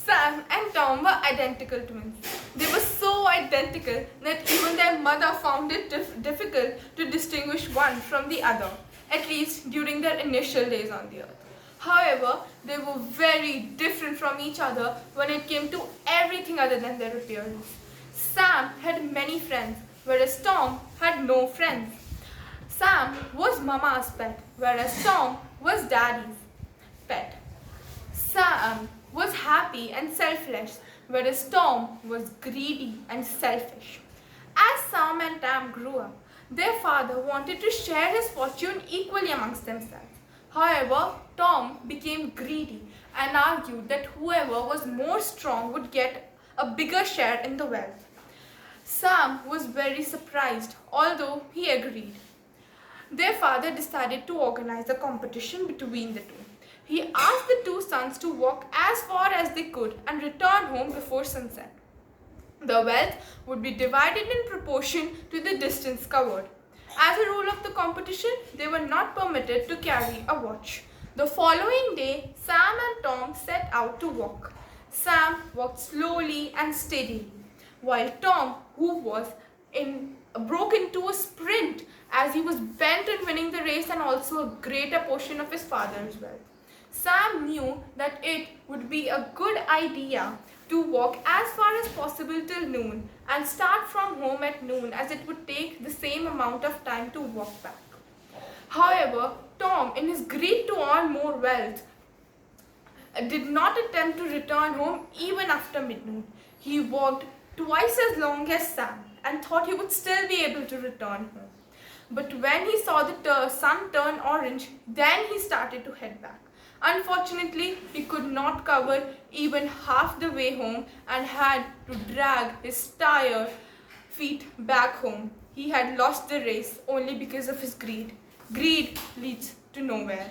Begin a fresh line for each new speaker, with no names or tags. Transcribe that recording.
Sam and Tom were identical twins. They were so identical that even their mother found it difficult to distinguish one from the other, at least during their initial days on the earth. However, they were very different from each other when it came to everything other than their appearance. Sam had many friends, whereas Tom had no friends. Sam was Mama's pet, whereas Tom was Daddy's pet. Sam was happy and selfless, whereas Tom was greedy and selfish. As Sam and Tam grew up, their father wanted to share his fortune equally amongst themselves. However, Tom became greedy and argued that whoever was more strong would get a bigger share in the wealth. Sam was very surprised, although he agreed. Their father decided to organize a competition between the two. He asked the two sons to walk as far as they could and return home before sunset. The wealth would be divided in proportion to the distance covered. As a rule of the competition, they were not permitted to carry a watch. The following day, Sam and Tom set out to walk. Sam walked slowly and steadily, while Tom, who was broke into a sprint as he was bent on winning the race and also a greater portion of his father's wealth. Sam knew that it would be a good idea to walk as far as possible till noon and start from home at noon, as it would take the same amount of time to walk back. However, Tom, in his greed to earn more wealth, did not attempt to return home even after midnoon. He walked twice as long as Sam and thought he would still be able to return home. But when he saw the sun turn orange, then he started to head back. Unfortunately, he could not cover even half the way home and had to drag his tired feet back home. He had lost the race only because of his greed. Greed leads to nowhere.